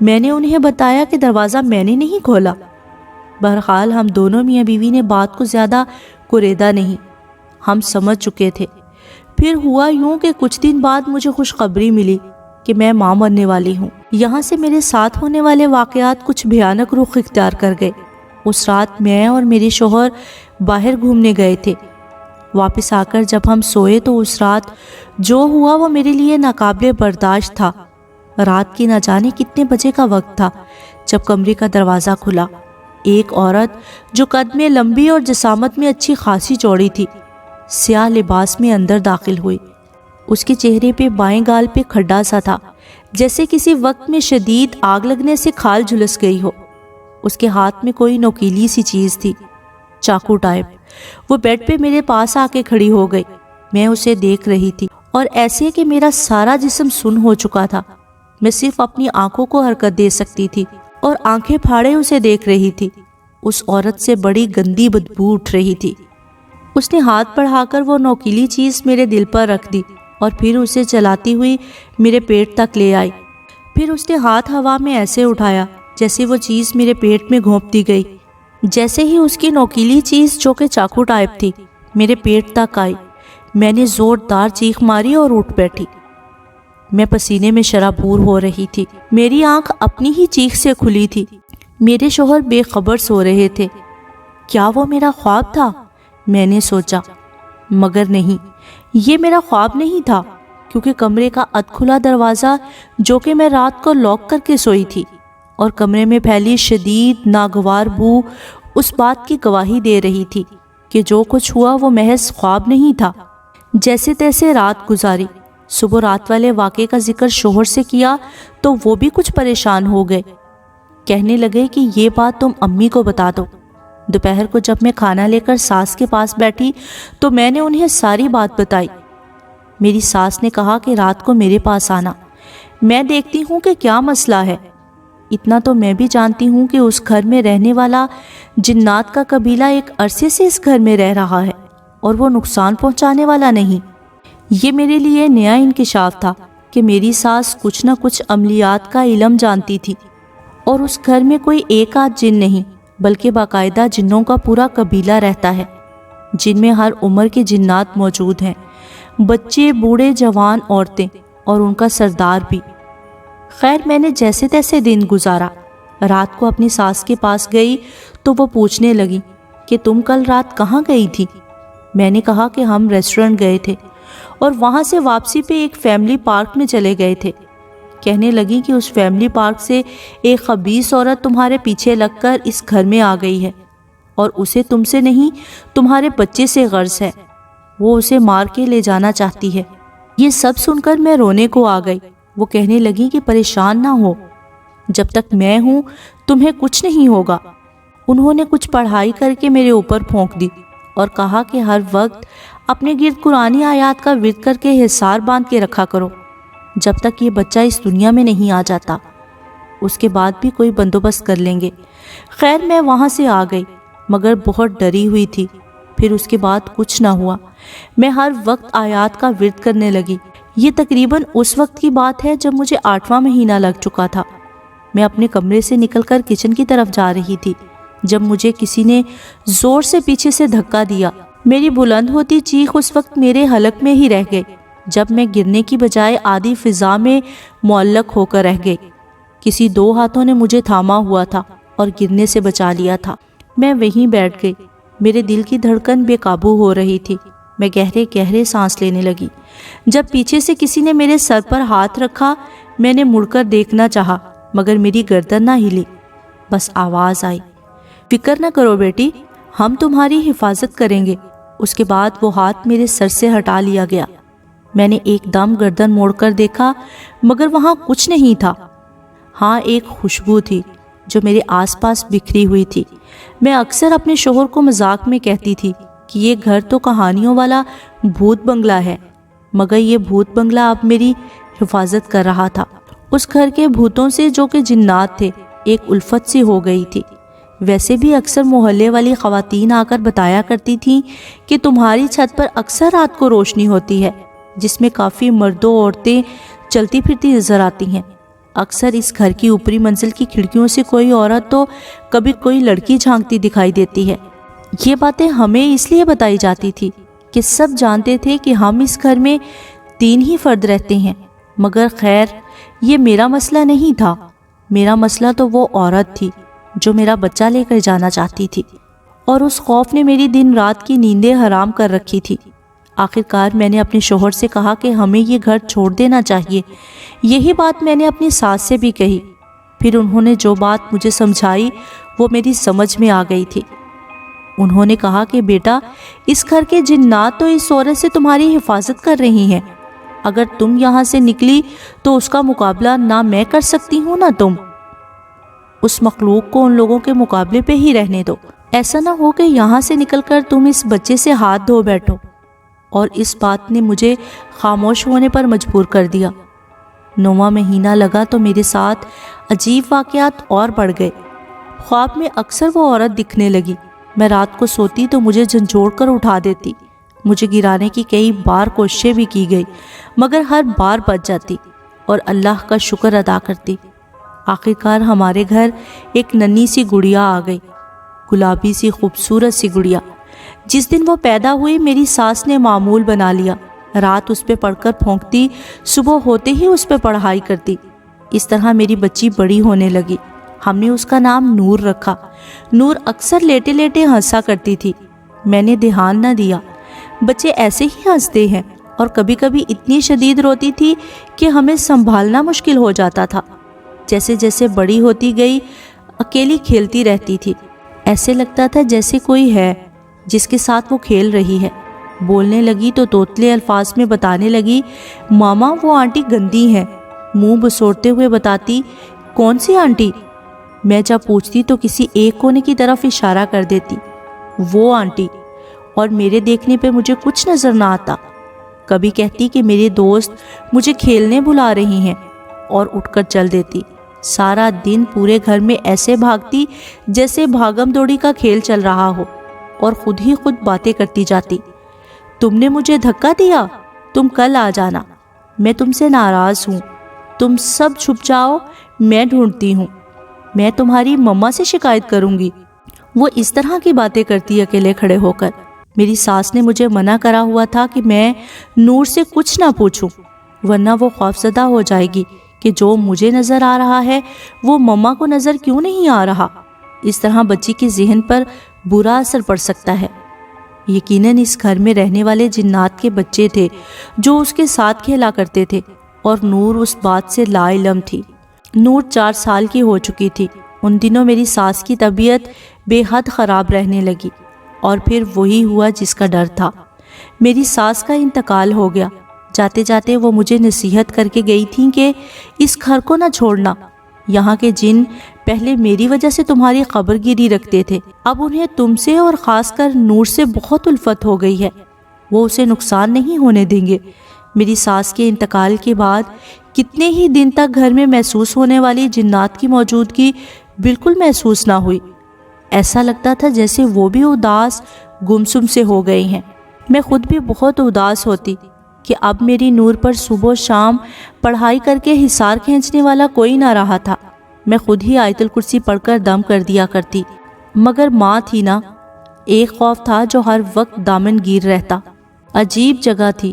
میں نے انہیں بتایا کہ دروازہ میں نے نہیں کھولا۔ بہرحال ہم دونوں میاں بیوی نے بات کو زیادہ کریدا نہیں، ہم سمجھ چکے تھے۔ پھر ہوا یوں کہ کچھ دن بعد مجھے خوشخبری ملی کہ میں ماں بننے والی ہوں۔ یہاں سے میرے ساتھ ہونے والے واقعات کچھ بھیانک رخ اختیار کر گئے۔ اس رات میں اور میرے شوہر باہر گھومنے گئے تھے۔ واپس آ کر جب ہم سوئے تو اس رات جو ہوا وہ میرے لیے ناقابل برداشت تھا۔ رات کی نہ جانے کتنے بجے کا وقت تھا جب کمرے کا دروازہ کھلا۔ ایک عورت جو قد میں لمبی اور جسامت میں اچھی خاصی چوڑی تھی، سیاہ لباس میں اندر داخل ہوئی۔ اس کے چہرے پہ بائیں گال پہ کھڈا سا تھا، جیسے کسی وقت میں شدید آگ لگنے سے کھال جھلس گئی ہو۔ اس کے ہاتھ میں کوئی نوکیلی سی چیز تھی، چاقو ٹائپ۔ وہ بیڈ پہ میرے پاس آ کے کھڑی ہو گئی۔ میں اسے دیکھ رہی تھی اور ایسے کہ میرا سارا جسم سن ہو چکا تھا۔ میں صرف اپنی آنکھوں کو حرکت دے سکتی تھی اور آنکھیں پھاڑے اسے دیکھ رہی تھی۔ اس عورت سے بڑی گندی بدبو اٹھ رہی تھی۔ اس نے ہاتھ بڑھا کر وہ نوکیلی چیز میرے دل پر رکھ دی اور پھر اسے چلاتی ہوئی میرے پیٹ تک لے آئی۔ پھر اس نے ہاتھ ہوا میں ایسے اٹھایا جیسے وہ چیز میرے پیٹ میں گھونپ دی گئی۔ جیسے ہی اس کی نوکیلی چیز جو کہ چاقو ٹائپ تھی میرے پیٹ تک آئی، میں نے زوردار چیخ ماری اور اٹھ بیٹھی۔ میں پسینے میں شرابور ہو رہی تھی۔ میری آنکھ اپنی ہی چیخ سے کھلی تھی۔ میرے شوہر بے خبر سو رہے تھے۔ کیا وہ میرا خواب تھا؟ میں نے سوچا، مگر نہیں، یہ میرا خواب نہیں تھا، کیونکہ کمرے کا ادھ کھلا دروازہ جو کہ میں رات کو لاک کر کے سوئی تھی اور کمرے میں پھیلی شدید ناگوار بو اس بات کی گواہی دے رہی تھی کہ جو کچھ ہوا وہ محض خواب نہیں تھا۔ جیسے تیسے رات گزاری۔ صبح رات والے واقعے کا ذکر شوہر سے کیا تو وہ بھی کچھ پریشان ہو گئے۔ کہنے لگے کہ یہ بات تم امی کو بتا دو۔ دوپہر کو جب میں کھانا لے کر ساس کے پاس بیٹھی تو میں نے انہیں ساری بات بتائی۔ میری ساس نے کہا کہ رات کو میرے پاس آنا، میں دیکھتی ہوں کہ کیا مسئلہ ہے۔ اتنا تو میں بھی جانتی ہوں کہ اس گھر میں رہنے والا جنات کا قبیلہ ایک عرصے سے اس گھر میں رہ رہا ہے اور وہ نقصان پہنچانے والا نہیں۔ یہ میرے لیے نیا انکشاف تھا کہ میری ساس کچھ نہ کچھ عملیات کا علم جانتی تھی، اور اس گھر میں کوئی ایک آدھ جن نہیں بلکہ باقاعدہ جنوں کا پورا قبیلہ رہتا ہے، جن میں ہر عمر کے جنات موجود ہیں، بچے، بوڑھے، جوان، عورتیں اور ان کا سردار بھی۔ خیر میں نے جیسے تیسے دن گزارا۔ رات کو اپنی ساس کے پاس گئی تو وہ پوچھنے لگی کہ تم کل رات کہاں گئی تھی؟ میں نے کہا کہ ہم ریسٹورنٹ گئے تھے اور وہاں سے واپسی پہ ایک فیملی پارک میں چلے گئے تھے۔ کہنے لگی کہ اس فیملی پارک سے ایک خبیث عورت تمہارے پیچھے لگ کر اس گھر میں آ گئی ہے اور اسے تم سے نہیں تمہارے بچے سے غرض ہے، وہ اسے مار کے لے جانا چاہتی ہے۔ یہ سب سن کر میں رونے کو آ گئی۔ وہ کہنے لگی کہ پریشان نہ ہو، جب تک میں ہوں تمہیں کچھ نہیں ہوگا۔ انہوں نے کچھ پڑھائی کر کے میرے اوپر پھونک دی اور کہا کہ ہر وقت اپنے گرد قرآنی آیات کا ورد کر کے حصار باندھ کے رکھا کرو جب تک یہ بچہ اس دنیا میں نہیں آ جاتا، اس کے بعد بھی کوئی بندوبست کر لیں گے۔ خیر میں وہاں سے آ گئی مگر بہت ڈری ہوئی تھی۔ پھر اس کے بعد کچھ نہ ہوا۔ میں ہر وقت آیات کا ورد کرنے لگی۔ یہ تقریباً اس وقت کی بات ہے جب مجھے 8واں مہینہ لگ چکا تھا۔ میں اپنے کمرے سے نکل کر کچن کی طرف جا رہی تھی جب مجھے کسی نے زور سے پیچھے سے دھکا دیا۔ میری بلند ہوتی چیخ اس وقت میرے حلق میں ہی رہ گئی جب میں گرنے کی بجائے آدھی فضا میں معلق ہو کر رہ گئی۔ کسی 2 ہاتھوں نے مجھے تھاما ہوا تھا اور گرنے سے بچا لیا تھا۔ میں وہیں بیٹھ گئی۔ میرے دل کی دھڑکن بے قابو ہو رہی تھی۔ میں گہرے گہرے سانس لینے لگی۔ جب پیچھے سے کسی نے میرے سر پر ہاتھ رکھا، میں نے مڑ کر دیکھنا چاہا مگر میری گردن نہ ہلی۔ بس آواز آئی، فکر نہ کرو بیٹی، ہم تمہاری حفاظت کریں گے۔ اس کے بعد وہ ہاتھ میرے سر سے ہٹا لیا گیا۔ میں نے ایک دم گردن موڑ کر دیکھا مگر وہاں کچھ نہیں تھا۔ ہاں ایک خوشبو تھی جو میرے آس پاس بکھری ہوئی تھی۔ میں اکثر اپنے شوہر کو مذاق میں کہتی تھی کہ یہ گھر تو کہانیوں والا بھوت بنگلہ ہے، مگر یہ بھوت بنگلہ اب میری حفاظت کر رہا تھا۔ اس گھر کے بھوتوں سے جو کہ جنات تھے ایک الفت سی ہو گئی تھی۔ ویسے بھی اکثر محلے والی خواتین آ کر بتایا کرتی تھیں کہ تمہاری چھت پر اکثر رات کو روشنی ہوتی ہے جس میں کافی مرد و عورتیں چلتی پھرتی نظر آتی ہیں۔ اکثر اس گھر کی اوپری منزل کی کھڑکیوں سے کوئی عورت تو کبھی کوئی لڑکی جھانکتی دکھائی دیتی ہے۔ یہ باتیں ہمیں اس لیے بتائی جاتی تھی کہ سب جانتے تھے کہ ہم اس گھر میں 3 ہی فرد رہتے ہیں، مگر خیر یہ میرا مسئلہ نہیں تھا۔ میرا مسئلہ تو وہ عورت تھی جو میرا بچہ لے کر جانا چاہتی تھی، اور اس خوف نے میری دن رات کی نیندیں حرام کر رکھی تھی۔ آخرکار میں نے اپنے شوہر سے کہا کہ ہمیں یہ گھر چھوڑ دینا چاہیے۔ یہی بات میں نے اپنی ساس سے بھی کہی۔ پھر انہوں نے جو بات مجھے سمجھائی وہ میری سمجھ میں آ گئی تھی۔ انہوں نے کہا کہ بیٹا، اس گھر کے جنات تو اس عورت سے تمہاری حفاظت کر رہی ہیں۔ اگر تم یہاں سے نکلی تو اس کا مقابلہ نہ میں کر سکتی ہوں نہ تم۔ اس مخلوق کو ان لوگوں کے مقابلے پہ ہی رہنے دو۔ ایسا نہ ہو کہ یہاں سے نکل کر تم اس بچے سے ہاتھ دھو بیٹھو۔ اور اس بات نے مجھے خاموش ہونے پر مجبور کر دیا۔ 9واں مہینہ لگا تو میرے ساتھ عجیب واقعات اور بڑھ گئے۔ خواب میں اکثر وہ عورت دکھنے لگی۔ میں رات کو سوتی تو مجھے جھنجھوڑ کر اٹھا دیتی۔ مجھے گرانے کی کئی بار کوششیں بھی کی گئی، مگر ہر بار بچ جاتی اور اللہ کا شکر ادا کرتی۔ آخرکار ہمارے گھر ایک ننھی سی گڑیا آ گئی، گلابی سی خوبصورت سی گڑیا۔ جس دن وہ پیدا ہوئی میری ساس نے معمول بنا لیا، رات اس پہ پڑھ کر پھونکتی، صبح ہوتے ہی اس پہ پڑھائی کرتی۔ اس طرح میری بچی بڑی ہونے لگی۔ ہم نے اس کا نام نور رکھا۔ نور اکثر لیٹے لیٹے ہنسا کرتی تھی۔ میں نے دھیان نہ دیا، بچے ایسے ہی ہنستے ہیں، اور کبھی کبھی اتنی شدید روتی تھی کہ ہمیں سنبھالنا مشکل ہو جاتا تھا۔ جیسے جیسے بڑی ہوتی گئی اکیلی کھیلتی رہتی تھی، ایسے لگتا تھا جیسے کوئی ہے جس کے ساتھ وہ کھیل رہی ہے۔ بولنے لگی تو توتلے الفاظ میں بتانے لگی، ماما وہ آنٹی گندی ہیں۔ منہ بسوڑتے ہوئے بتاتی، کون سی آنٹی؟ میں جب پوچھتی تو کسی ایک کونے کی طرف اشارہ کر دیتی، وہ آنٹی، اور میرے دیکھنے پہ مجھے کچھ نظر نہ آتا۔ کبھی کہتی کہ میرے دوست مجھے کھیلنے بلا رہی ہیں، اور اٹھ کر چل دیتی۔ سارا دن پورے گھر میں ایسے بھاگتی جیسے بھاگم دوڑی کا کھیل چل رہا ہو، اور خود ہی خود باتیں کرتی جاتی۔ تم نے مجھے دھکا دیا، تم کل آ جانا، میں تم سے ناراض ہوں، تم سب چھپ جاؤ، میں ڈھونڈتی ہوں، میں تمہاری مما سے شکایت کروں گی۔ وہ اس طرح کی باتیں کرتی اکیلے کھڑے ہو کر۔ میری ساس نے مجھے منع کرا ہوا تھا کہ میں نور سے کچھ نہ پوچھوں، ورنہ وہ خوفزدہ ہو جائے گی کہ جو مجھے نظر آ رہا ہے وہ مما کو نظر کیوں نہیں آ رہا۔ اس طرح بچی کے ذہن پر برا اثر پڑ سکتا ہے۔ یقیناً اس گھر میں رہنے والے جنات کے بچے تھے جو اس کے ساتھ کھیلا کرتے تھے، اور نور اس بات سے لا علم تھی۔ نور 4 سال کی ہو چکی تھی۔ ان دنوں میری ساس کی طبیعت بے حد خراب رہنے لگی، اور پھر وہی ہوا جس کا ڈر تھا۔ میری ساس کا انتقال ہو گیا۔ جاتے جاتے وہ مجھے نصیحت کر کے گئی تھیں کہ اس گھر کو نہ چھوڑنا۔ یہاں کے جن پہلے میری وجہ سے تمہاری خبر گیری رکھتے تھے، اب انہیں تم سے اور خاص کر نور سے بہت الفت ہو گئی ہے، وہ اسے نقصان نہیں ہونے دیں گے۔ میری ساس کے انتقال کے بعد کتنے ہی دن تک گھر میں محسوس ہونے والی جنات کی موجودگی بالکل محسوس نہ ہوئی۔ ایسا لگتا تھا جیسے وہ بھی اداس گمسم سے ہو گئے ہیں۔ میں خود بھی بہت اداس ہوتی کہ اب میری نور پر صبح و شام پڑھائی کر کے حصار کھینچنے والا کوئی نہ رہا تھا۔ میں خود ہی آیت الکرسی پڑھ کر دم کر دیا کرتی، مگر ماں تھی نا، ایک خوف تھا جو ہر وقت دامن گیر رہتا۔ عجیب جگہ تھی،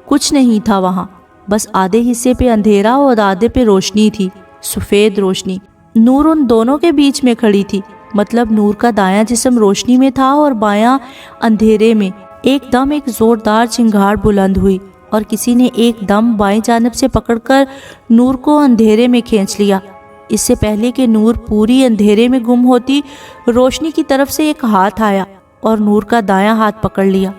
کچھ نہیں تھا وہاں، بس آدھے حصے پہ اندھیرا اور آدھے پہ روشنی تھی، سفید روشنی۔ نور ان دونوں کے بیچ میں کھڑی تھی، مطلب نور کا دایاں جسم روشنی میں تھا اور بایاں اندھیرے میں۔ ایک دم ایک زوردار چنگھاڑ بلند ہوئی، اور کسی نے ایک دم بائیں جانب سے پکڑ کر نور کو اندھیرے میں کھینچ لیا۔ اس سے پہلے کہ نور پوری اندھیرے میں گم ہوتی، روشنی کی طرف سے ایک ہاتھ آیا اور نور کا دایاں ہاتھ پکڑ لیا۔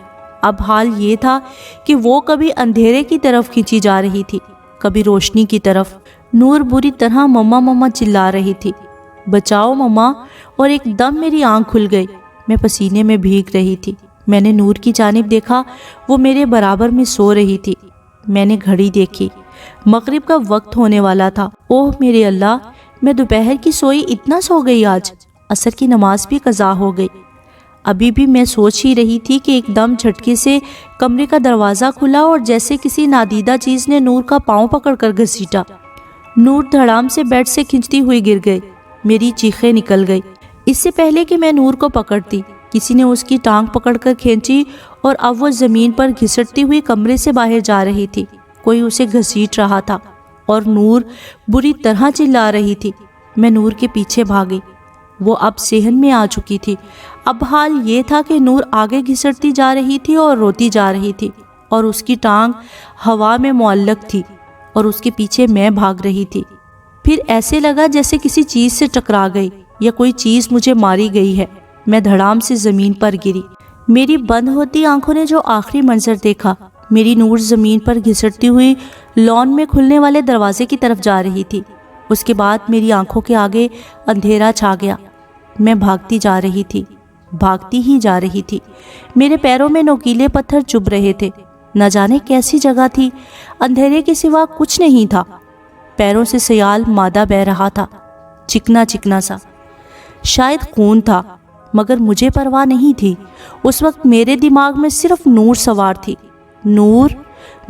اب حال یہ تھا کہ وہ کبھی اندھیرے کی طرف کھینچی جا رہی تھی، کبھی روشنی کی طرف۔ نور بری طرح مما مما چلا رہی تھی، بچاؤ مما، اور ایک دم میری آنکھ کھل گئی۔ میں پسینے میں بھیگ رہی تھی۔ میں نے نور کی جانب دیکھا، وہ میرے برابر میں سو رہی تھی۔ میں نے گھڑی دیکھی، مغرب کا وقت ہونے والا تھا۔ اوہ میرے اللہ، میں دوپہر کی سوئی اتنا سو گئی آج، عصر کی نماز بھی قضا ہو گئی۔ ابھی بھی میں سوچ ہی رہی تھی کہ ایک دم جھٹکے سے کمرے کا دروازہ کھلا اور جیسے کسی نادیدہ چیز نے نور کا پاؤں پکڑ کر گھسیٹا۔ نور دھڑام سے بیڈ سے کھنچتی ہوئی گر گئی۔ میری چیخیں نکل گئی۔ اس سے پہلے کہ میں نور کو پکڑتی، کسی نے اس کی ٹانگ پکڑ کر کھینچی اور اب وہ زمین پر گھسٹتی ہوئی کمرے سے باہر جا رہی تھی۔ کوئی اسے گھسیٹ رہا تھا اور نور بری طرح چلا رہی تھی۔ میں نور کے پیچھے بھاگی۔ وہ اب صحن میں آ چکی تھی۔ اب حال یہ تھا کہ نور آگے گھسٹتی جا رہی تھی اور روتی جا رہی تھی، اور اس کی ٹانگ ہوا میں معلق تھی اور اس کے پیچھے میں بھاگ رہی تھی۔ پھر ایسے لگا جیسے کسی چیز سے ٹکرا گئی یا کوئی چیز مجھے ماری گئی ہے۔ میں دھڑام سے زمین پر گری۔ میری بند ہوتی آنکھوں نے جو آخری منظر دیکھا، میری نور زمین پر گھسٹتی ہوئی لان میں کھلنے والے دروازے کی طرف جا رہی تھی۔ اس کے بعد میری آنکھوں کے آگے اندھیرا چھا گیا۔ میں بھاگتی جا رہی تھی، بھاگتی ہی جا رہی تھی۔ میرے پیروں میں نوکیلے پتھر چبھ رہے تھے۔ نہ جانے کیسی جگہ تھی، اندھیرے کے سوا کچھ نہیں تھا۔ پیروں سے سیال مادہ بہہ رہا تھا، چکنا چکنا سا، شاید خون تھا، مگر مجھے پرواہ نہیں تھی۔ اس وقت میرے دماغ میں صرف نور سوار تھی۔ نور،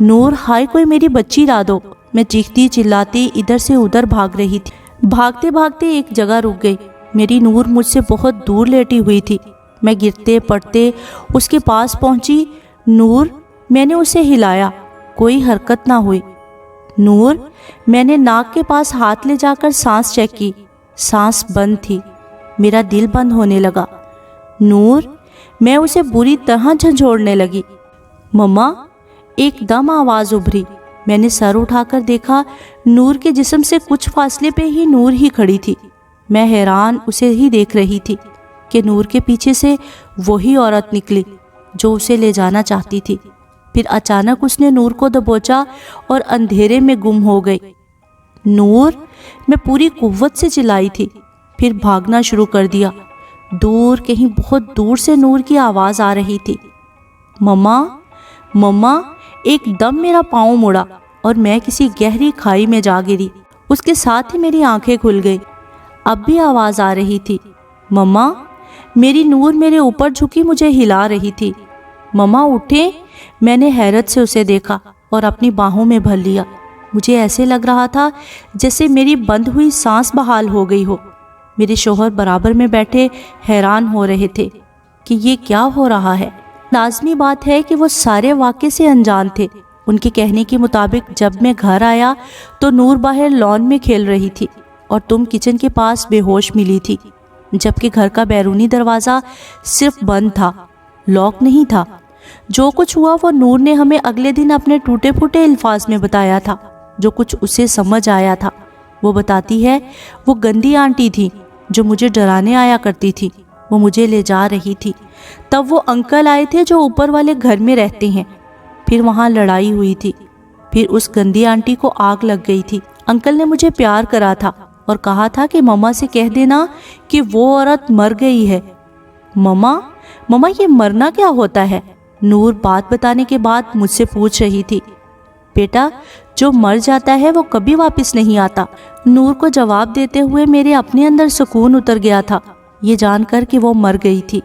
نور، ہائے کوئی میری بچی لا دو۔ میں چیختی چلاتی ادھر سے ادھر بھاگ رہی تھی۔ بھاگتے بھاگتے ایک جگہ رک گئی۔ میری نور مجھ سے بہت دور لیٹی ہوئی تھی۔ میں گرتے پڑتے اس کے پاس پہنچی۔ نور، میں نے اسے ہلایا، کوئی حرکت نہ ہوئی۔ نور، میں نے ناک کے پاس ہاتھ لے جا کر سانس چیک کی، سانس بند تھی۔ میرا دل بند ہونے لگا۔ نور، میں اسے بری طرح جھنجھوڑنے لگی۔ مما، ایک دم آواز ابھری۔ میں نے سر اٹھا کر دیکھا، نور کے جسم سے کچھ فاصلے پہ ہی نور ہی کھڑی تھی۔ میں حیران اسے ہی دیکھ رہی تھی کہ نور کے پیچھے سے وہی عورت نکلی جو اسے لے جانا چاہتی تھی۔ پھر اچانک اس نے نور کو دبوچا اور اندھیرے میں گم ہو گئی۔ نور، میں پوری قوت سے چلائی تھی، پھر بھاگنا شروع کر دیا۔ دور، کہیں بہت دور سے نور کی آواز آ رہی تھی، مما، مما۔ ایک دم میرا پاؤں مڑا اور میں کسی گہری کھائی میں جا گری۔ اس کے ساتھ ہی میری آنکھیں کھل گئی۔ اب بھی آواز آ رہی تھی، مما۔ میری نور میرے اوپر جھکی مجھے ہلا رہی تھی۔ مما اٹھیں۔ میں نے حیرت سے اسے دیکھا اور اپنی باہوں میں بھر لیا۔ مجھے ایسے لگ رہا تھا جیسے میری بند ہوئی سانس بحال ہو گئی ہو۔ میرے شوہر برابر میں بیٹھے حیران ہو رہے تھے کہ یہ کیا ہو رہا ہے۔ لازمی بات ہے کہ وہ سارے واقعے سے انجان تھے۔ ان کے کہنے کے مطابق جب میں گھر آیا تو نور باہر لان میں کھیل رہی تھی اور تم کچن کے پاس بے ہوش ملی تھی، جبکہ گھر کا بیرونی دروازہ صرف بند تھا، لاک نہیں تھا۔ جو کچھ ہوا وہ نور نے ہمیں اگلے دن اپنے ٹوٹے پھوٹے الفاظ میں بتایا تھا۔ جو کچھ اسے سمجھ آیا تھا وہ بتاتی ہے، وہ گندی آنٹی تھی جو مجھے ڈرانے آیا کرتی تھی، وہ مجھے لے جا رہی تھی۔ تب وہ انکل آئے تھے جو اوپر والے گھر میں رہتے ہیں۔ پھر وہاں لڑائی ہوئی تھی، پھر اس گندی آنٹی کو آگ لگ گئی تھی۔ انکل نے مجھے پیار کرا تھا اور کہا تھا کہ مما سے کہہ دینا کہ وہ عورت مر گئی ہے۔ مما، مما، یہ مرنا کیا ہوتا ہے؟ نور بات بتانے کے بعد مجھ سے پوچھ رہی تھی۔ بیٹا، جو مر جاتا ہے وہ کبھی واپس نہیں آتا۔ نور کو جواب دیتے ہوئے میرے اپنے اندر سکون اتر گیا تھا، یہ جان کر کہ وہ مر گئی تھی۔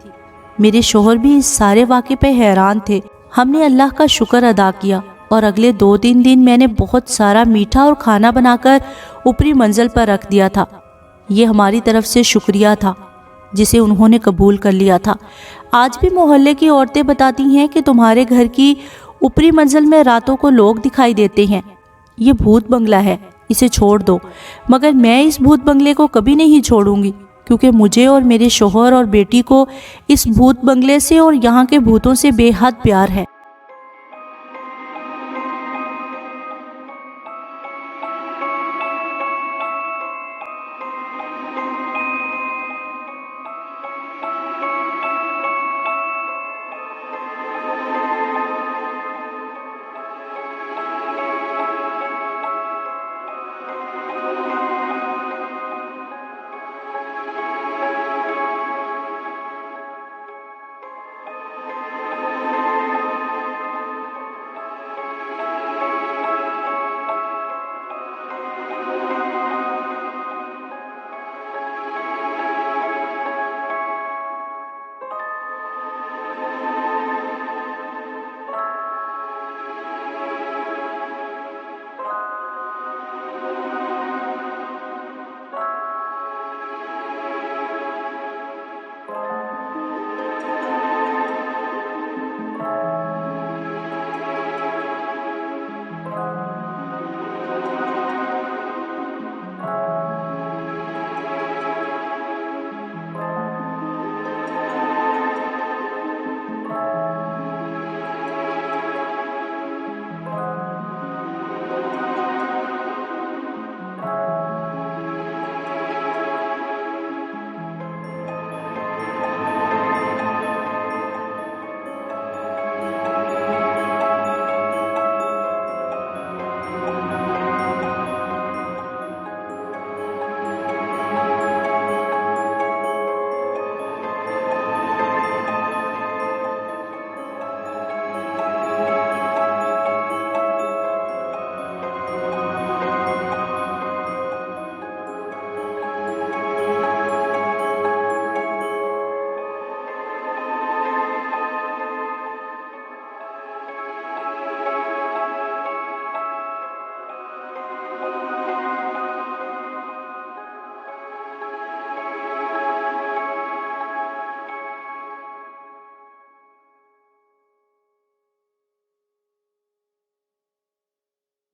میرے شوہر بھی اس سارے واقعے پہ حیران تھے۔ ہم نے اللہ کا شکر ادا کیا اور اگلے 2-3 دن میں نے بہت سارا میٹھا اور کھانا بنا کر اوپری منزل پر رکھ دیا تھا۔ یہ ہماری طرف سے شکریہ تھا جسے انہوں نے قبول کر لیا تھا۔ آج بھی محلے کی عورتیں بتاتی ہیں کہ تمہارے گھر کی اوپری منزل میں راتوں کو لوگ دکھائی دیتے ہیں۔ یہ بھوت بنگلہ ہے، اسے چھوڑ دو۔ مگر میں اس بھوت بنگلے کو کبھی نہیں چھوڑوں گی، کیونکہ مجھے اور میرے شوہر اور بیٹی کو اس بھوت بنگلے سے اور یہاں کے بھوتوں سے بے حد پیار ہے۔